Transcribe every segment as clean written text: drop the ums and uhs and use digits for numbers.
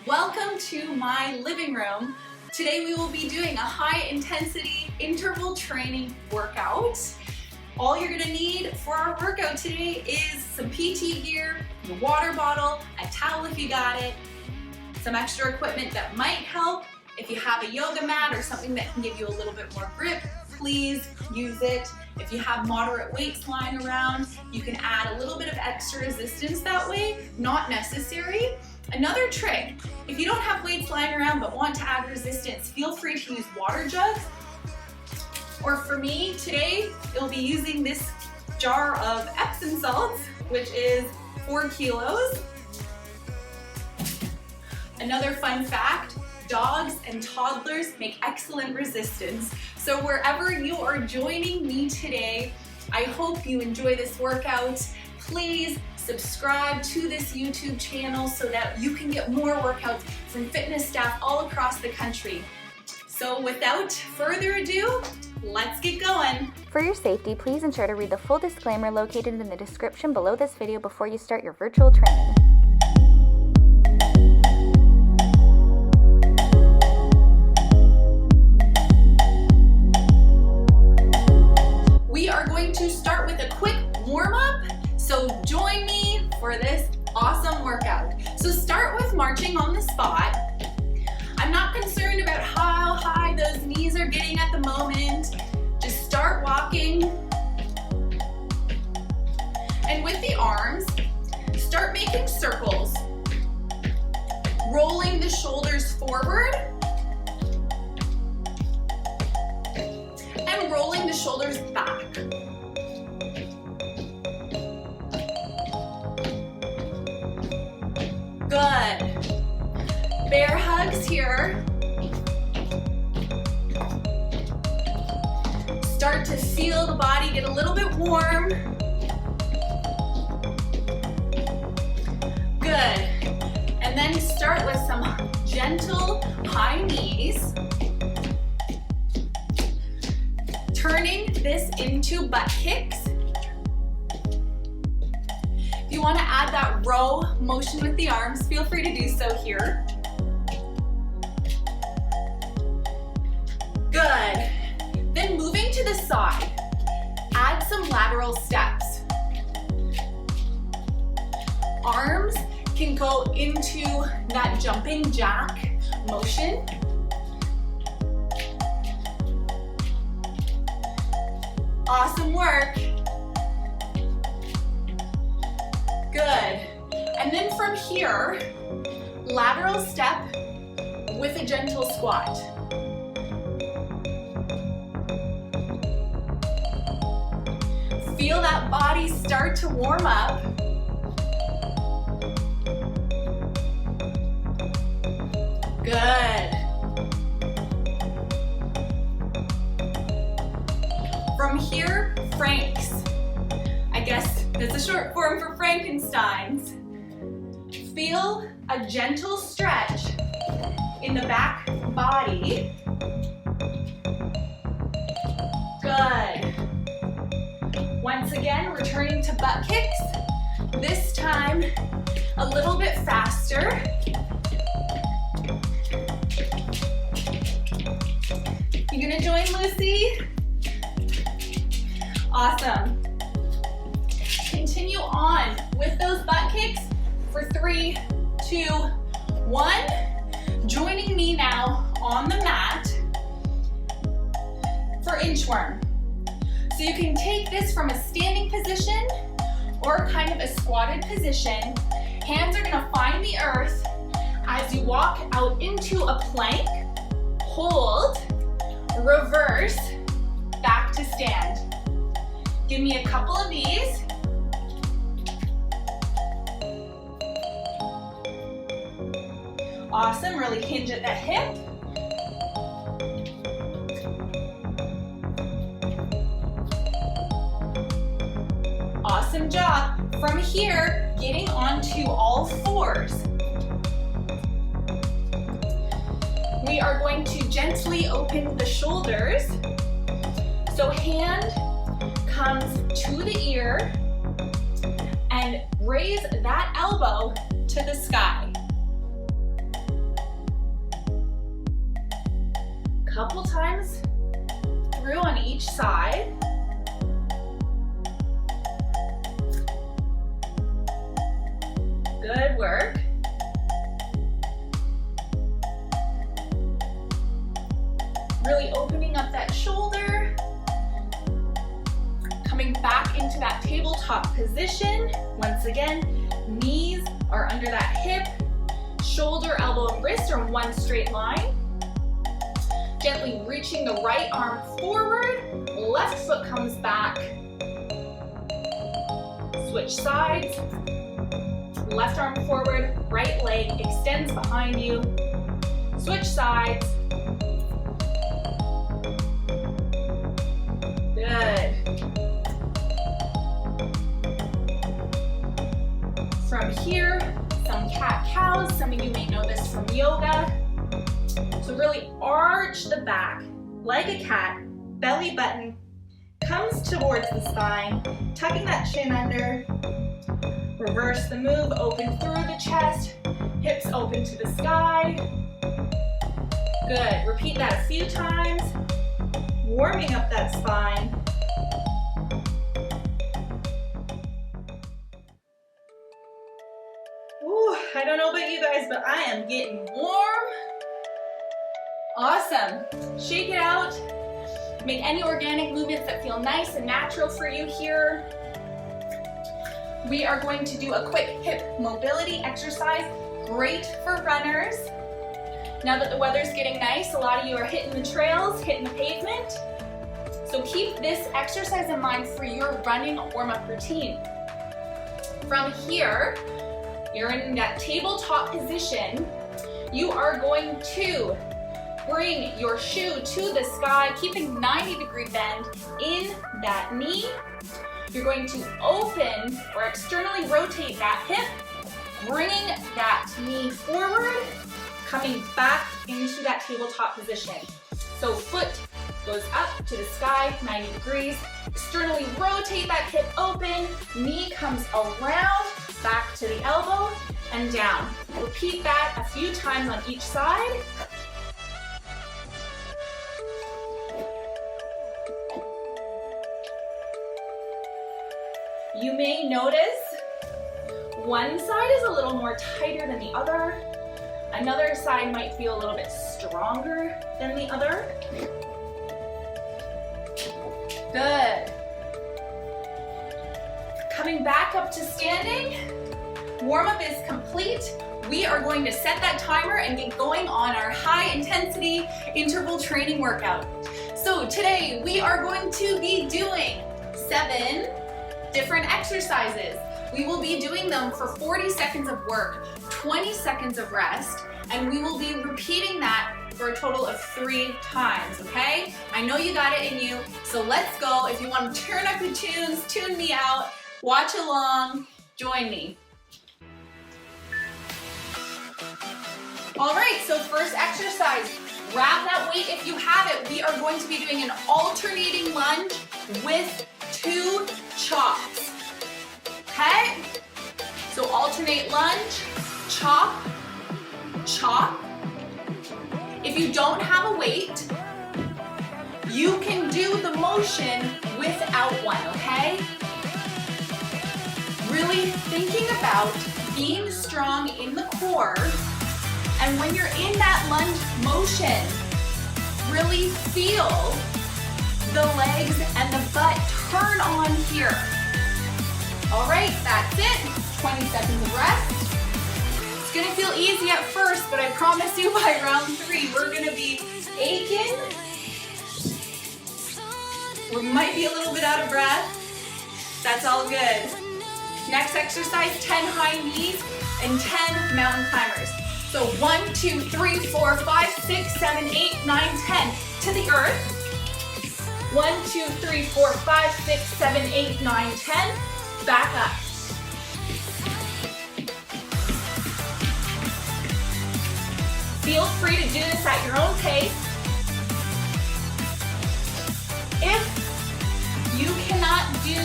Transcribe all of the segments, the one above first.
Welcome to my living room. Today we will be doing a high intensity interval training workout. All you're gonna need for our workout today is some PT gear, your water bottle, a towel if you got it, some extra equipment that might help. If you have a yoga mat or something that can give you a little bit more grip, please use it. If you have moderate weights lying around, you can add a little bit of extra resistance that way, not necessary. Another trick, if you don't have weights lying around but want to add resistance, feel free to use water jugs. Or for me today, you'll be using this jar of Epsom salts, which is 4 kilos. Another fun fact, dogs and toddlers make excellent resistance. So wherever you are joining me today, I hope you enjoy this workout. Please subscribe to this YouTube channel so that you can get more workouts from fitness staff all across the country. So without further ado, let's get going. For your safety, please ensure to read the full disclaimer located in the description below this video before you start your virtual training. We are going to start with a quick warm-up, so join me for this awesome workout. So start with marching on the spot. I'm not concerned about how high those knees are getting at the moment. Just start walking. And with the arms, start making circles. Rolling the shoulders forward. And rolling the shoulders back. Good. Bear hugs here. Start to feel the body get a little bit warm. Good. And then start with some gentle high knees. Turning this into butt kicks. If you want to add that row motion with the arms, feel free to do so here. Good. Then moving to the side, add some lateral steps. Arms can go into that jumping jack motion. Awesome work. Good. And then from here, lateral step with a gentle squat. Feel that body start to warm up. Good. From here, Franks. I guess that's a short form for Frankenstein's. Feel a gentle stretch in the back body. Good. Once again, returning to butt kicks. This time, a little bit faster. You gonna join Lucy? Awesome. Continue on with those butt kicks for 3, 2, 1. Joining me now on the mat for inchworm. So you can take this from a standing position or kind of a squatted position. Hands are gonna find the earth as you walk out into a plank, hold, reverse, back to stand. Give me a couple of these. Awesome, really hinge at the hip. Awesome job. From here, getting onto all fours. We are going to gently open the shoulders. So hand comes to the ear and raise that elbow to the sky. couple times through on each side. Good work. Really opening up that shoulder. Coming back into that tabletop position. Once again, knees are under that hip. Shoulder, elbow, and wrist are in one straight line. Gently reaching the right arm forward. Left foot comes back. Switch sides. Left arm forward, right leg extends behind you. Switch sides. Good. From here, some cat-cows. Some of you may know this from yoga. So really arch the back like a cat, belly button comes towards the spine, tucking that chin under. Reverse the move, open through the chest, hips open to the sky. Good, repeat that a few times, warming up that spine. Ooh, I don't know about you guys, but I am getting warm. Awesome, shake it out. Make any organic movements that feel nice and natural for you here. We are going to do a quick hip mobility exercise, great for runners. Now that the weather's getting nice, a lot of you are hitting the trails, hitting the pavement. So keep this exercise in mind for your running warm-up routine. From here, you're in that tabletop position. You are going to bring your shoe to the sky, keeping 90-degree bend in that knee. You're going to open or externally rotate that hip, bringing that knee forward, coming back into that tabletop position. So foot goes up to the sky, 90 degrees. Externally rotate that hip open, knee comes around, back to the elbow, and down. Repeat that a few times on each side. You may notice one side is a little more tighter than the other. Another side might feel a little bit stronger than the other. Good. Coming back up to standing. Warm-up is complete. We are going to set that timer and get going on our high-intensity interval training workout. So today we are going to be doing 7 different exercises. We will be doing them for 40 seconds of work, 20 seconds of rest, and we will be repeating that for a total of 3 times, okay? I know you got it in you, so let's go. If you want to turn up your tunes, tune me out, watch along, join me. All right, so first exercise, grab that weight if you have it. We are going to be doing an alternating lunge with 2 chops, okay? So alternate lunge, chop, chop. If you don't have a weight, you can do the motion without one, okay? Really thinking about being strong in the core, and when you're in that lunge motion, really feel the legs and the butt turn on here. All right, that's it. 20 seconds of rest. It's gonna feel easy at first, but I promise you by round 3, we're gonna be aching. We might be a little bit out of breath. That's all good. Next exercise, 10 high knees and 10 mountain climbers. So 1, 2, 3, 4, 5, 6, 7, 8, 9, 10 to the earth. 1, 2, 3, 4, 5, 6, 7, 8, 9, 10. Back up. Feel free to do this at your own pace. If you cannot do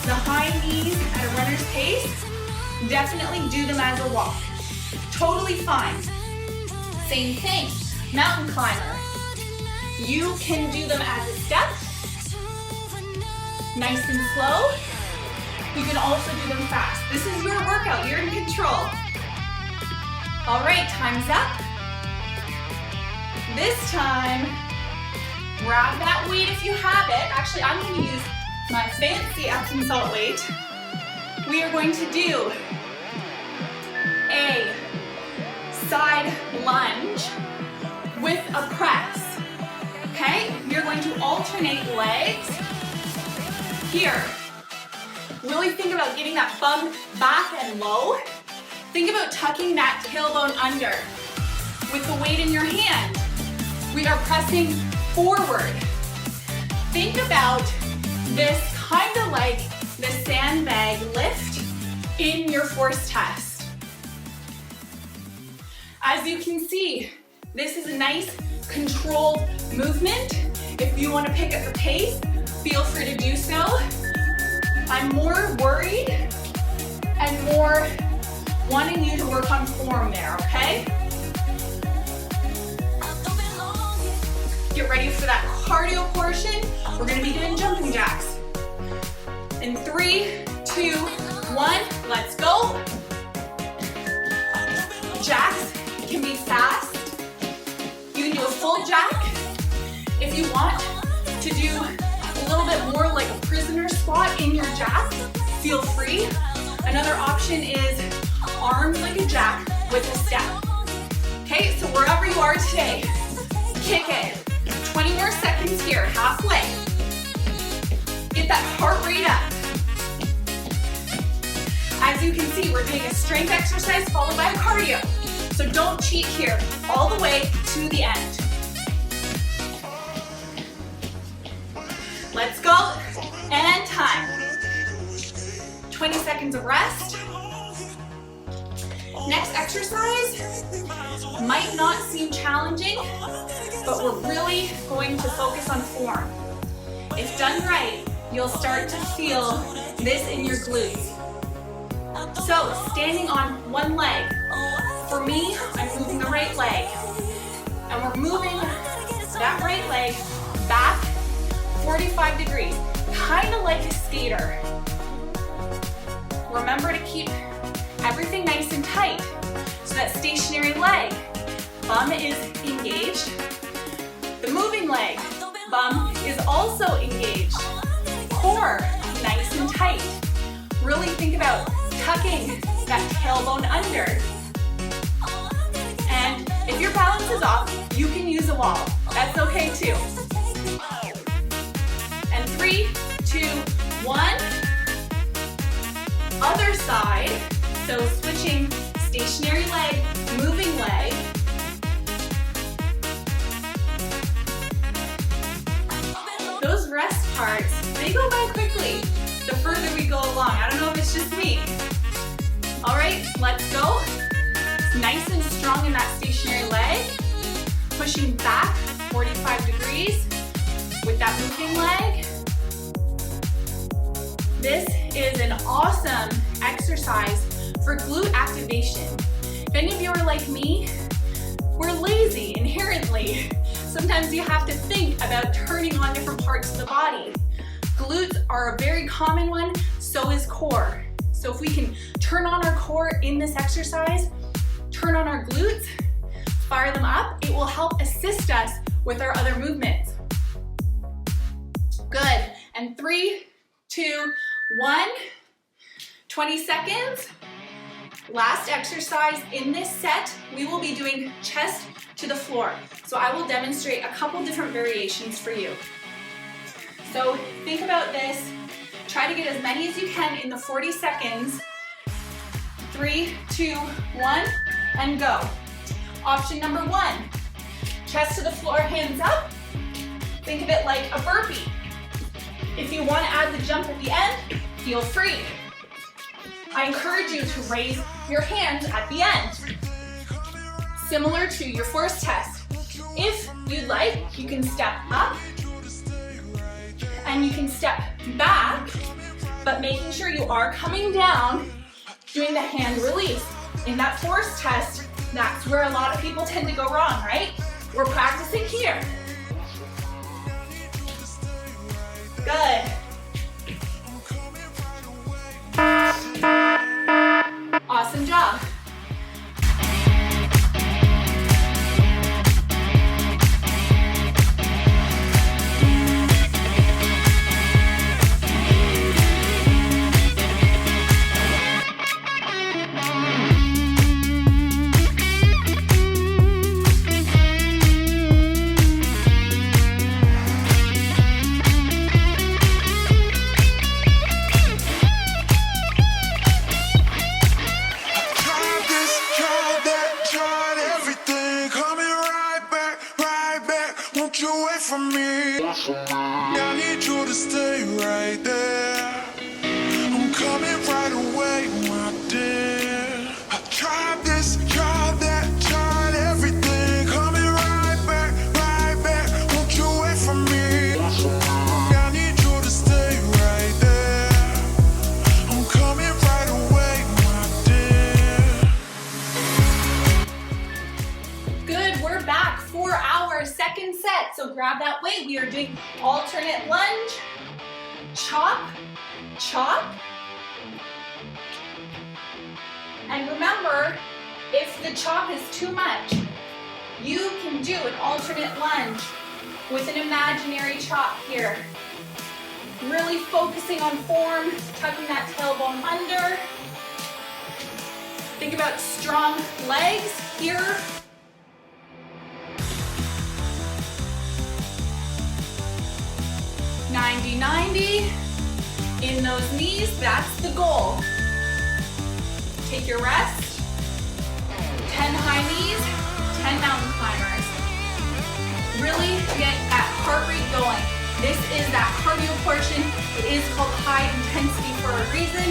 the high knees at a runner's pace, definitely do them as a walk. Totally fine. Same thing, mountain climber. You can do them as a step, nice and slow. You can also do them fast. This is your workout, you're in control. All right, time's up. This time, grab that weight if you have it. Actually, I'm going to use my fancy Epsom salt weight. We are going to do a side lunge with a press. Okay, you're going to alternate legs here. Really think about getting that bum back and low. Think about tucking that tailbone under with the weight in your hand. We are pressing forward. Think about this kind of like the sandbag lift in your force test. As you can see, this is a nice controlled movement. If you want to pick up the pace, feel free to do so. I'm more worried and more wanting you to work on form there, okay? Get ready for that cardio portion. We're gonna be doing jumping jacks. In 3, 2, 1, let's go. Jacks can be fast. You can do a full jack. If you want to do a little bit more like a prisoner squat in your jack, feel free. Another option is arms like a jack with a step. Okay, so wherever you are today, kick it. 20 more seconds here, halfway. Get that heart rate up. As you can see, we're doing a strength exercise followed by a cardio. So don't cheat here, all the way to the end. Let's go, and time. 20 seconds of rest. Next exercise might not seem challenging, but we're really going to focus on form. If done right, you'll start to feel this in your glutes. So, standing on one leg. For me, I'm moving the right leg. And we're moving that right leg back 45 degrees, kind of like a skater. Remember to keep everything nice and tight. So that stationary leg, bum is engaged. The moving leg, bum is also engaged. Core, nice and tight. Really think about tucking that tailbone under. And if your balance is off, you can use a wall. That's okay too. And 3, 2, 1. Other side. So switching stationary leg, moving leg. Those rest parts, they go by quickly the further we go along. I don't know if it's just me. All right, let's go. Nice and strong in that stationary leg. Pushing back 45 degrees with that moving leg. This is an awesome exercise for glute activation. If any of you are like me, we're lazy inherently. Sometimes you have to think about turning on different parts of the body. Glutes are a very common one, so is core. So if we can turn on our core in this exercise, turn on our glutes, fire them up, it will help assist us with our other movements. Good, and 3, 2, 1, 20 seconds. Last exercise in this set, we will be doing chest to the floor. So I will demonstrate a couple different variations for you. So think about this. Try to get as many as you can in the 40 seconds. 3, 2, 1, and go. Option number 1, chest to the floor, hands up. Think of it like a burpee. If you want to add the jump at the end, feel free. I encourage you to raise your hands at the end. Similar to your force test. If you'd like, you can step up and you can step back, but making sure you are coming down, doing the hand release. In that force test, that's where a lot of people tend to go wrong, right? We're practicing here. Good. Awesome job. From me, I need you to stay right there. I'm coming right away, my dear. I tried this, tried that, tried everything. Coming right back, won't you wait for me? I need you to stay right there. I'm coming right away, my dear. Good, we're back for our second set. So grab that weight. We are doing alternate lunge, chop, chop. And remember, if the chop is too much, you can do an alternate lunge with an imaginary chop here. Really focusing on form, tucking that tailbone under. Think about strong legs here. 90-90 in those knees, that's the goal. Take your rest. 10 high knees, 10 mountain climbers. Really get that heart rate going. This is that cardio portion. It is called high intensity for a reason.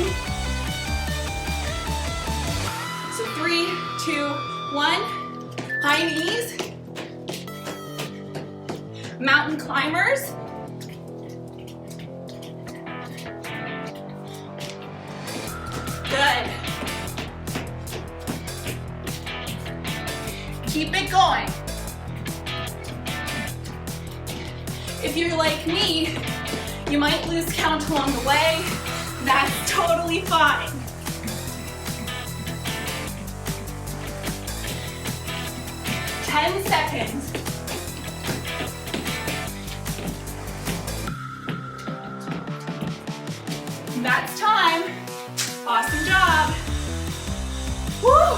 So 3, 2, 1. High knees. Mountain climbers. Good. Keep it going. If you're like me, you might lose count along the way. That's totally fine. Ten seconds. That's time. Awesome job. Woo!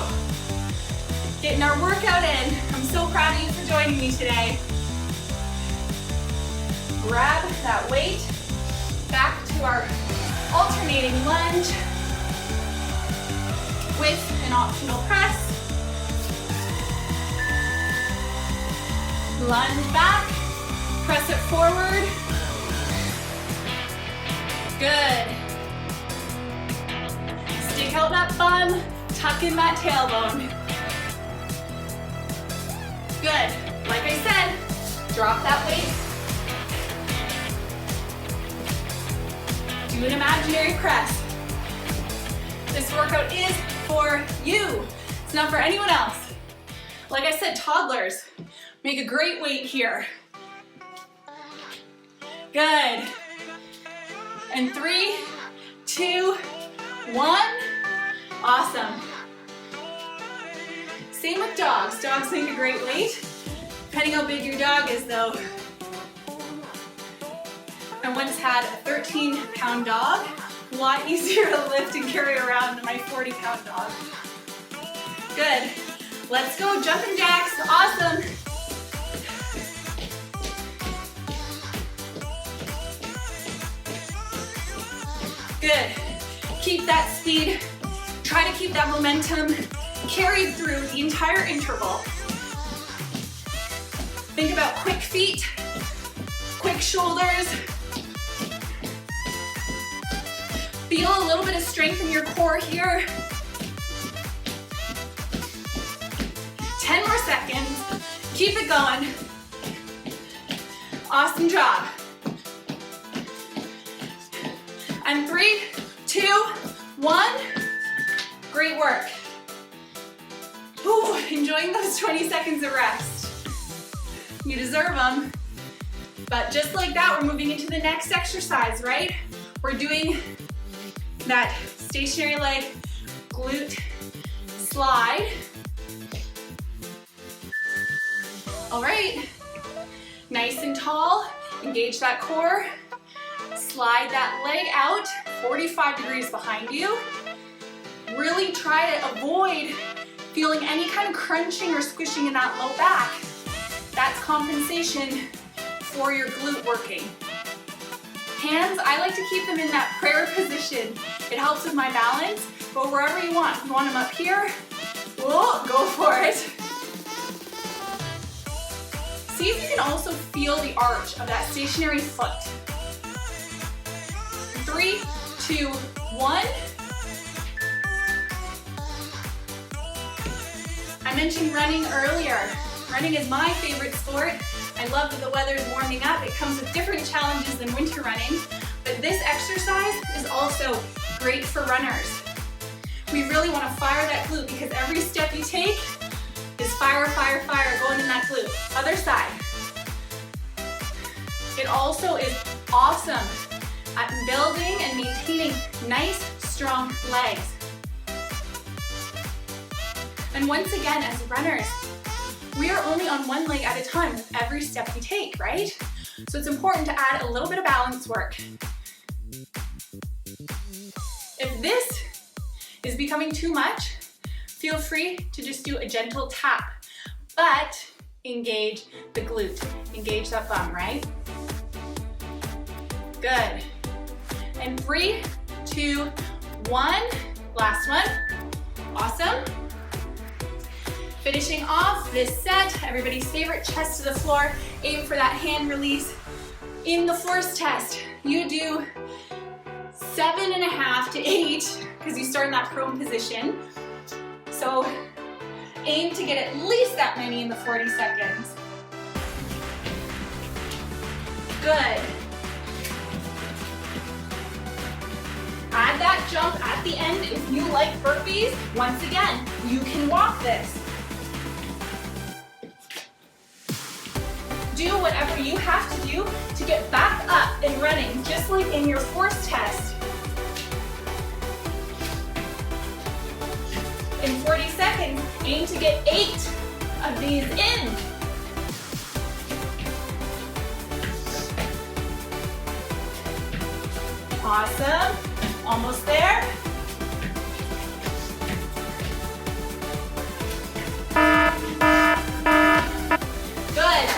Getting our workout in. I'm so proud of you for joining me today. Grab that weight. Back to our alternating lunge with an optional press. Lunge back. Press it forward. Good. Stick out that bum, tuck in that tailbone. Good. Like I said, drop that weight. Do an imaginary press. This workout is for you. It's not for anyone else. Like I said, toddlers make a great weight here. Good. And 3, 2, 1. Awesome. Same with dogs. Dogs make a great weight, depending how big your dog is though. I once had a 13-pound dog. A lot easier to lift and carry around than my 40-pound dog. Good. Let's go, jumping jacks. Awesome. Good. Keep that speed. Try to keep that momentum carried through the entire interval. Think about quick feet, quick shoulders. Feel a little bit of strength in your core here. 10 more seconds. Keep it going. Awesome job. And 3, 2, 1. Great work. Ooh, enjoying those 20 seconds of rest. You deserve them. But just like that, we're moving into the next exercise, right? We're doing that stationary leg glute slide. All right, nice and tall, engage that core, slide that leg out 45 degrees behind you. Really try to avoid feeling any kind of crunching or squishing in that low back. That's compensation for your glute working. Hands, I like to keep them in that prayer position. It helps with my balance, but wherever you want. If you want them up here, whoa, go for it. See if you can also feel the arch of that stationary foot. 3, 2, 1. I mentioned running earlier. Running is my favorite sport. I love that the weather is warming up. It comes with different challenges than winter running, but this exercise is also great for runners. We really want to fire that glute because every step you take is fire, fire, fire going in that glute. Other side. It also is awesome at building and maintaining nice, strong legs. And once again, as runners, we are only on one leg at a time with every step we take, right? So it's important to add a little bit of balance work. If this is becoming too much, feel free to just do a gentle tap, but engage the glute, engage that bum, right? Good. And 3, 2, 1, last one. Awesome. Finishing off this set, everybody's favorite, chest to the floor. Aim for that hand release. In the first test, you do 7.5 to 8, because you start in that prone position. So aim to get at least that many in the 40 seconds. Good. Add that jump at the end if you like burpees. Once again, you can walk this. Do whatever you have to do to get back up and running, just like in your first test. In 40 seconds, aim to get 8 of these in. Awesome. Almost there. Good.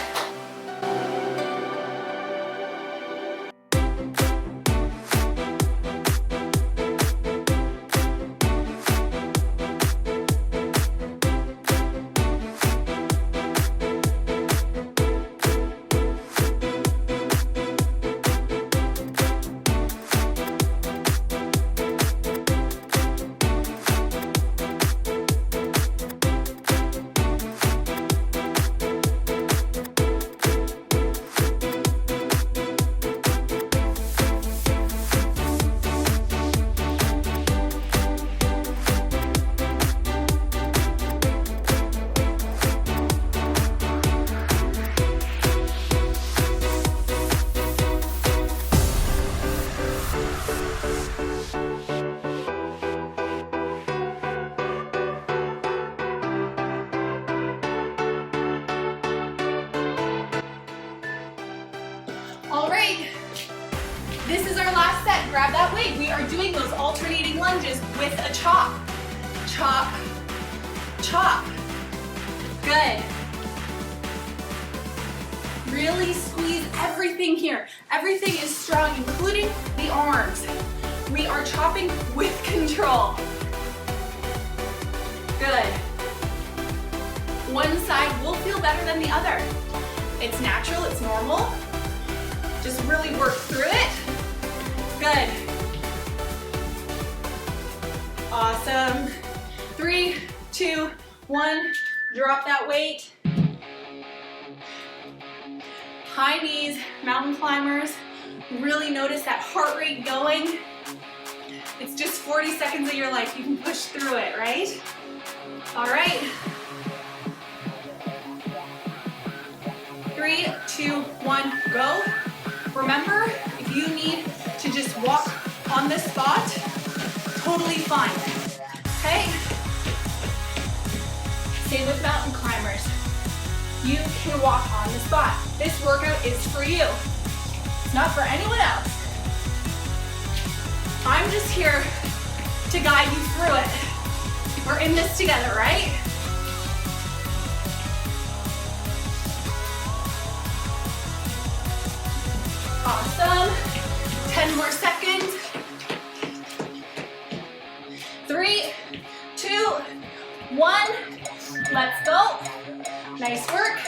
All right, this is our last set. Grab that weight. We are doing those alternating lunges with a chop. Chop, chop. Good. Really squeeze everything here. Everything is strong, including the arms. We are chopping with control. Good. One side will feel better than the other. It's natural, it's normal. Just really work through it. Good. Awesome. 3, 2, 1. Drop that weight. High knees, mountain climbers. Really notice that heart rate going. It's just 40 seconds of your life. You can push through it, right? All right. 3, 2, 1, go. Remember, if you need to just walk on this spot, totally fine, okay? Same with mountain climbers. You can walk on the spot. This workout is for you, not for anyone else. I'm just here to guide you through it. We're in this together, right? Awesome. 10 more seconds. 3, 2, 1. Let's go. Nice work.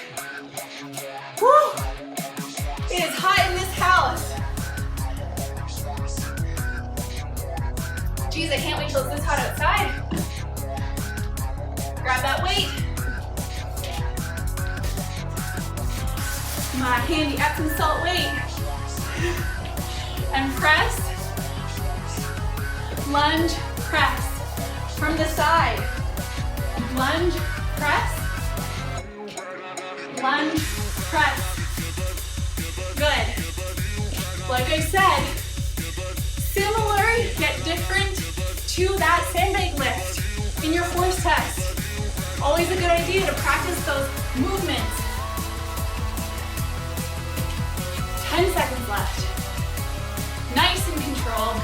Woo. It is hot in this house. Geez, I can't wait till it's this hot outside. Grab that weight. My handy Epsom salt weight. And press. Lunge, press. From the side. Lunge, press. Lunge, press. Good. Like I said, similar yet different to that sandbag lift in your force test. Always a good idea to practice those movements. 10 seconds left. Nice and controlled.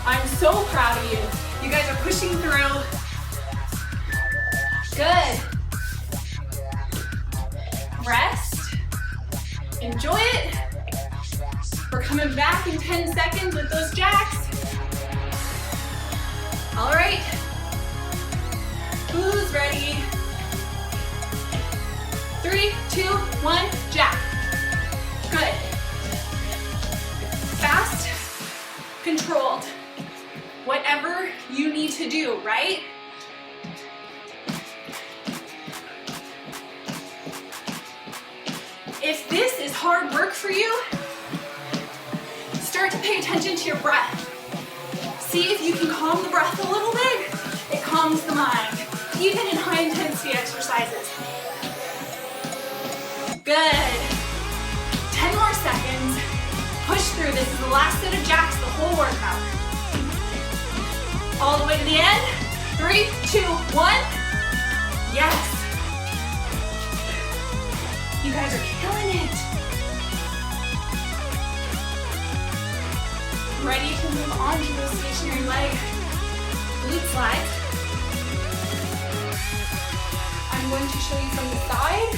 I'm so proud of you. You guys are pushing through. Good. Rest. Enjoy it. We're coming back in 10 seconds with those jacks. All right. Who's ready? 3, 2, 1, jack. Good. Fast, controlled. Whatever you need to do, right? If this is hard work for you, start to pay attention to your breath. See if you can calm the breath a little bit. It calms the mind, even in high intensity exercises. Good. 10 more seconds. Push through. This is the last set of jacks, the whole workout. All the way to the end. 3, 2, 1. Yes. You guys are killing it. Ready to move on to those stationary leg glute slides. I'm going to show you from the side.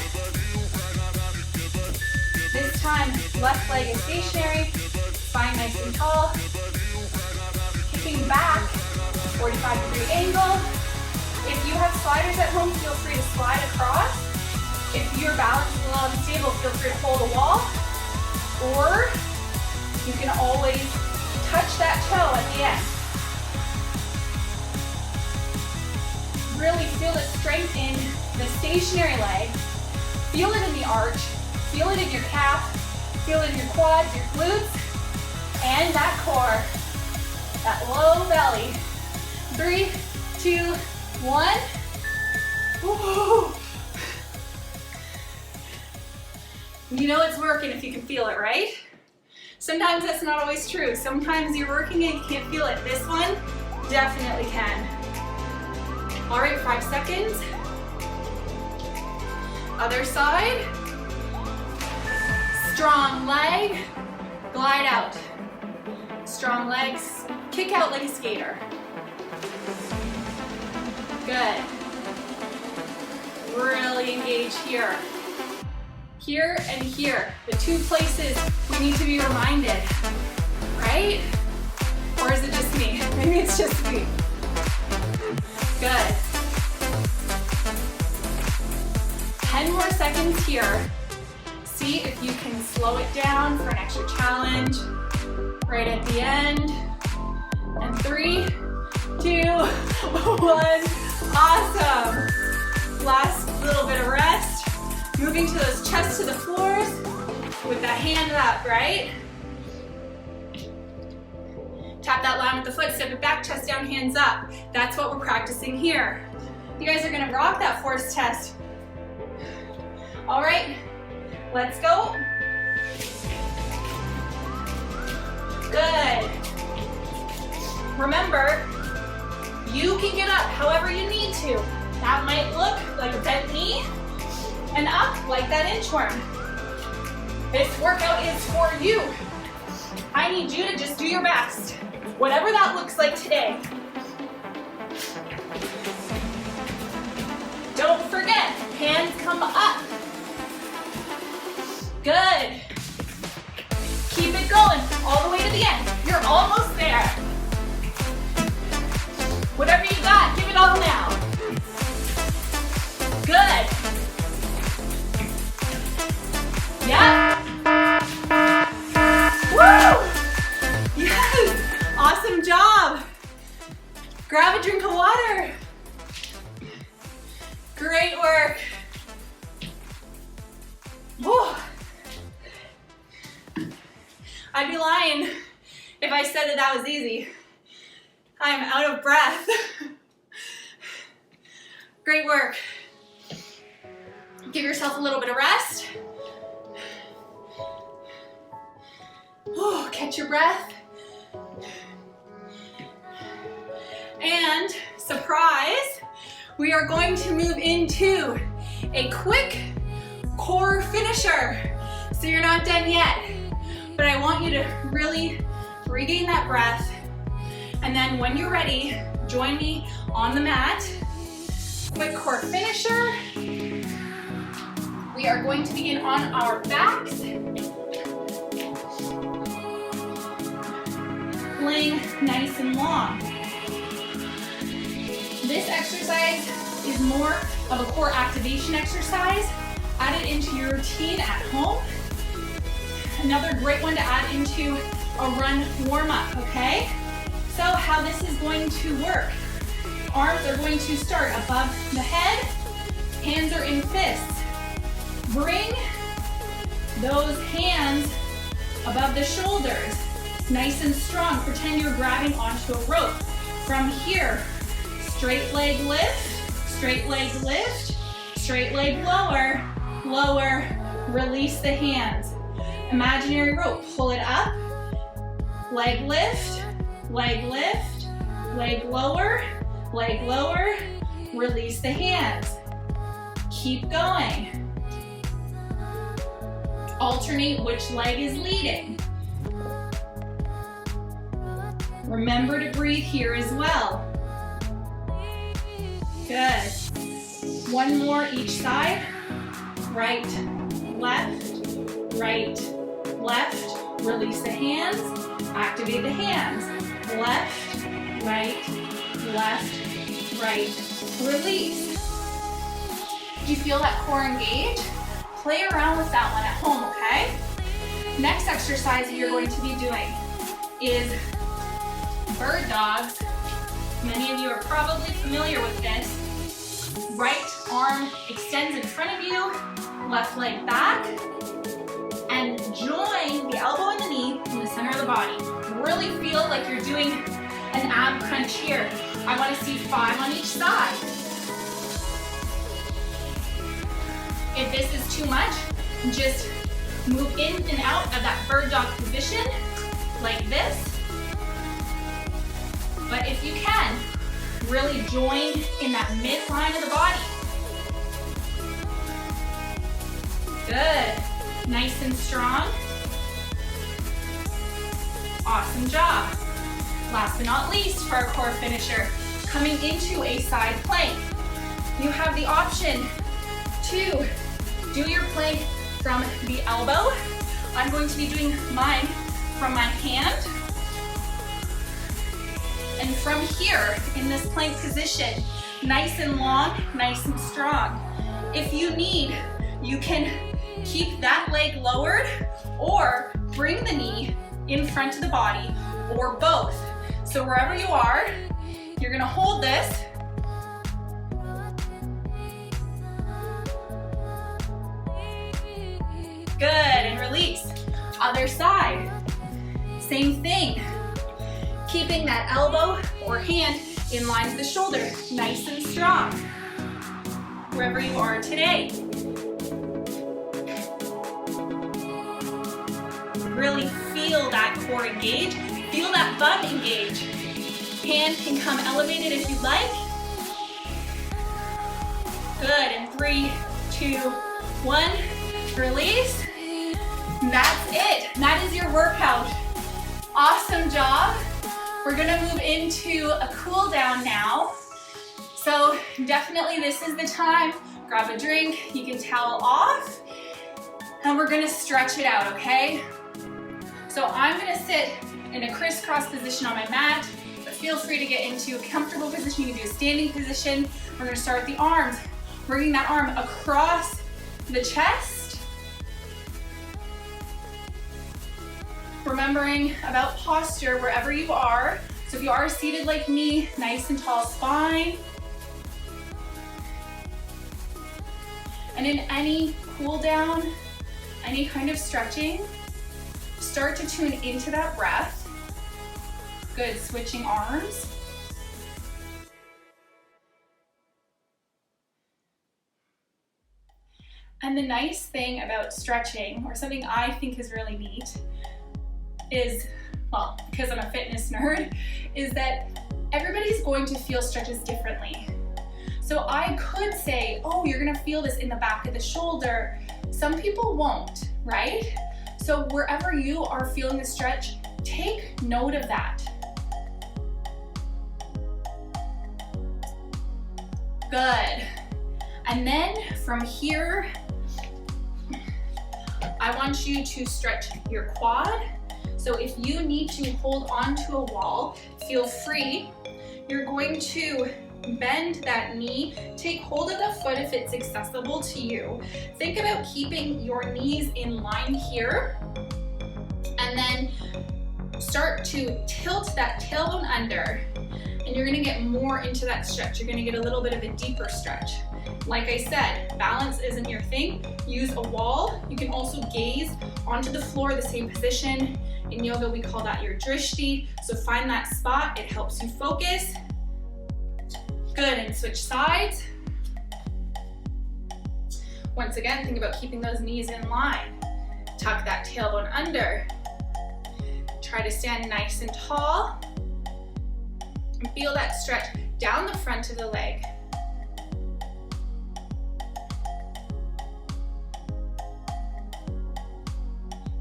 This time, left leg is stationary, spine nice and tall. Kicking back, 45-degree angle. If you have sliders at home, feel free to slide across. If your balance is a little unstable, feel free to hold a wall. Or you can always touch that toe at the end. Really feel the strength in the stationary leg. Feel it in the arch. Feel it in your calf. Feel it in your quads, your glutes, and that core. That low belly. 3, 2, 1. Woo. You know it's working if you can feel it, right? Sometimes that's not always true. Sometimes you're working and you can't feel it. This one definitely can. All right, 5 seconds. Other side. Strong leg, glide out. Strong legs, kick out like a skater. Good. Really engage here. Here and here, the two places we need to be reminded, right? Or is it just me? Maybe it's just me. Good. 10 more seconds here. See if you can slow it down for an extra challenge. Right at the end. And 3, 2, 1. Awesome. Last little bit of rest. Moving to those chests to the floors with that hand up, right? Tap that line with the foot, step it back, chest down, hands up. That's what we're practicing here. You guys are gonna rock that force test. All right, let's go. Good. Remember, you can get up however you need to. That might look like a bent knee and up like that inchworm. This workout is for you. I need you to just do your best, whatever that looks like today. Don't forget, hands come up. Good. Keep it going all the way to the end. You're almost there. Whatever you got, give it all now. Good. Yeah. Woo! Yes! Awesome job. Grab a drink of water. Great work. Woo. I'd be lying if I said that was easy. I am out of breath. Great work. Give yourself a little bit of rest. Catch your breath. And surprise, we are going to move into a quick core finisher. So you're not done yet, but I want you to really regain that breath. And then when you're ready, join me on the mat. Quick core finisher. We are going to begin on our backs. Laying nice and long. This exercise is more of a core activation exercise. Add it into your routine at home. Another great one to add into a run warm-up, okay? So how this is going to work. Arms are going to start above the head. Hands are in fists. Bring those hands above the shoulders. Nice and strong. Pretend you're grabbing onto a rope. From here, straight leg lift, straight leg lift, straight leg lower, lower, release the hands. Imaginary rope, pull it up, leg lift, leg lift, leg lower, release the hands. Keep going. Alternate which leg is leading. Remember to breathe here as well. Good. One more each side. Right, left, release the hands, activate the hands. Left, right, release. Do you feel that core engage? Play around with that one at home, okay? Next exercise that you're going to be doing is bird dogs. Many of you are probably familiar with this. Right arm extends in front of you, left leg back, and join the elbow and the knee in the center of the body. Really feel like you're doing an ab crunch here. I want to see 5 on each side. If this is too much, just move in and out of that bird dog position like this. But if you can, really join in that midline of the body. Good. Nice and strong. Awesome job. Last but not least for our core finisher, coming into a side plank. You have the option to do your plank from the elbow. I'm going to be doing mine from my hand. And from here, in this plank position, nice and long, nice and strong. If you need, you can keep that leg lowered or bring the knee in front of the body, or both. So wherever you are, you're gonna hold this. Good, and release. Other side, same thing. Keeping that elbow or hand in line with the shoulder, nice and strong. Wherever you are today. Really feel feel that core engage, feel that bum engage. Hand can come elevated if you'd like. Good, in 3, 2, 1, release. That's it, that is your workout. Awesome job. We're gonna move into a cool down now. So definitely this is the time, grab a drink, you can towel off, and we're gonna stretch it out, okay? So I'm gonna sit in a crisscross position on my mat, but feel free to get into a comfortable position. You can do a standing position. We're gonna start with the arms, bringing that arm across the chest. Remembering about posture wherever you are. So if you are seated like me, nice and tall spine. And in any cool down, any kind of stretching, start to tune into that breath. Good, switching arms. And the nice thing about stretching, or something I think is really neat, is, well, because I'm a fitness nerd, is that everybody's going to feel stretches differently. So I could say, oh, you're gonna feel this in the back of the shoulder. Some people won't, right? So wherever you are feeling the stretch, take note of that. Good. And then from here, I want you to stretch your quad. So if you need to hold on to a wall, feel free. You're going to bend that knee, take hold of the foot if it's accessible to you. Think about keeping your knees in line here, and then start to tilt that tailbone under, and you're gonna get more into that stretch. You're gonna get a little bit of a deeper stretch. Like I said, balance isn't your thing. Use a wall. You can also gaze onto the floor, the same position. In yoga, we call that your drishti. So find that spot, it helps you focus. Good, and switch sides. Once again, think about keeping those knees in line. Tuck that tailbone under. Try to stand nice and tall. And feel that stretch down the front of the leg.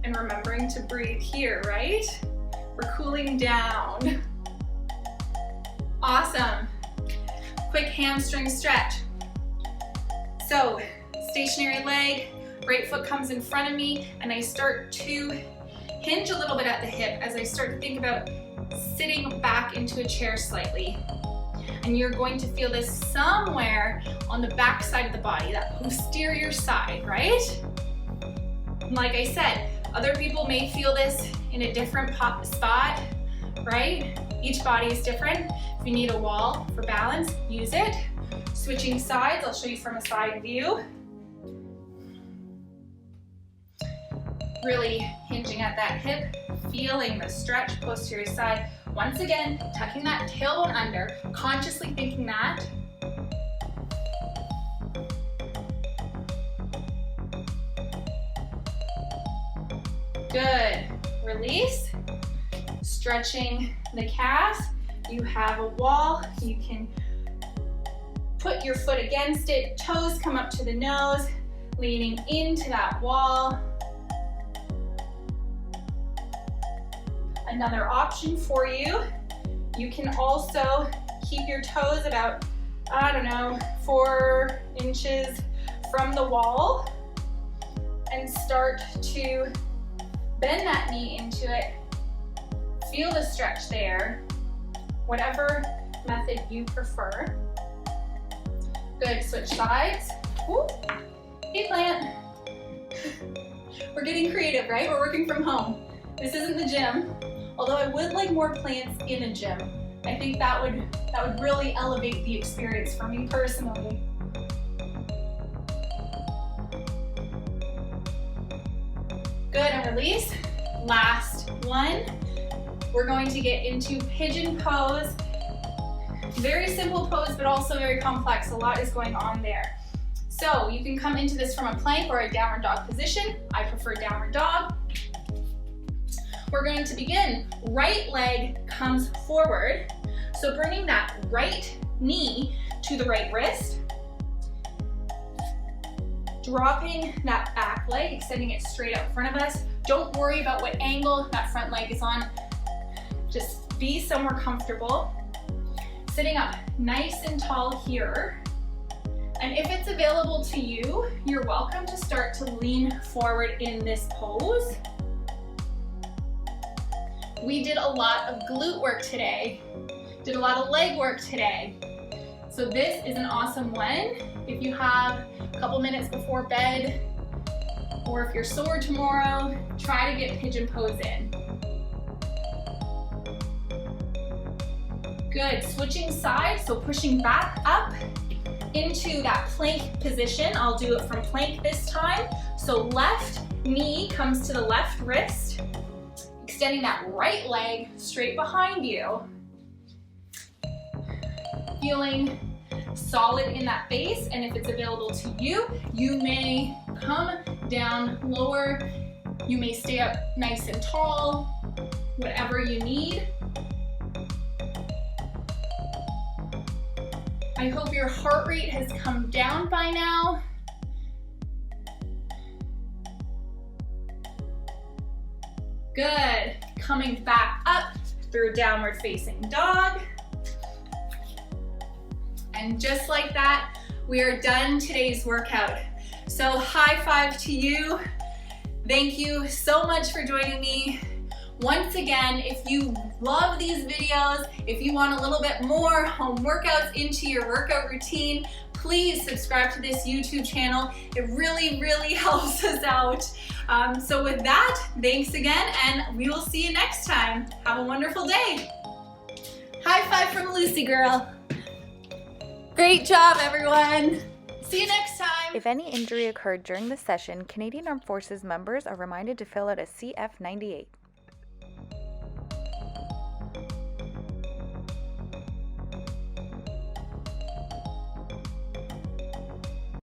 And remembering to breathe here, right? We're cooling down. Awesome. Quick hamstring stretch. So, stationary leg, right foot comes in front of me, and I start to hinge a little bit at the hip as I start to think about sitting back into a chair slightly. And you're going to feel this somewhere on the back side of the body, that posterior side, right? And like I said, other people may feel this in a different spot, right? Each body is different. If you need a wall for balance, use it. Switching sides, I'll show you from a side view. Really hinging at that hip, feeling the stretch posterior side. Once again, tucking that tailbone under, consciously thinking that. Good. Release. Stretching the calf. You have a wall. You can put your foot against it. Toes come up to the nose, leaning into that wall. Another option for you, you can also keep your toes about, 4 inches from the wall and start to bend that knee into it. Feel the stretch there, whatever method you prefer. Good, switch sides. Woo. Hey plant. We're getting creative, right? We're working from home. This isn't the gym, although I would like more plants in a gym. I think that would really elevate the experience for me personally. Good, and release. Last one. We're going to get into pigeon pose. Very simple pose, but also very complex. A lot is going on there. So you can come into this from a plank or a downward dog position. I prefer downward dog. we're going to begin. Right leg comes forward. So bringing that right knee to the right wrist. Dropping that back leg, extending it straight out in front of us. Don't worry about what angle that front leg is on. Just be somewhere comfortable. Sitting up nice and tall here. And if it's available to you, you're welcome to start to lean forward in this pose. We did a lot of glute work today, did a lot of leg work today. So this is an awesome one. If you have a couple minutes before bed, or if you're sore tomorrow, try to get pigeon pose in. Good, switching sides, so pushing back up into that plank position. I'll do it from plank this time. So left knee comes to the left wrist, extending that right leg straight behind you. Feeling solid in that base, and if it's available to you, you may come down lower, you may stay up nice and tall, whatever you need. I hope your heart rate has come down by now. Good. Coming back up through downward facing dog. And just like that, we are done today's workout. So high five to you. Thank you so much for joining me. Once again, if you love these videos, if you want a little bit more home workouts into your workout routine, please subscribe to this YouTube channel. It really, really helps us out. So with that, thanks again, and we will see you next time. Have a wonderful day. High five from Lucy girl. Great job, everyone. See you next time. If any injury occurred during the session, Canadian Armed Forces members are reminded to fill out a CF98.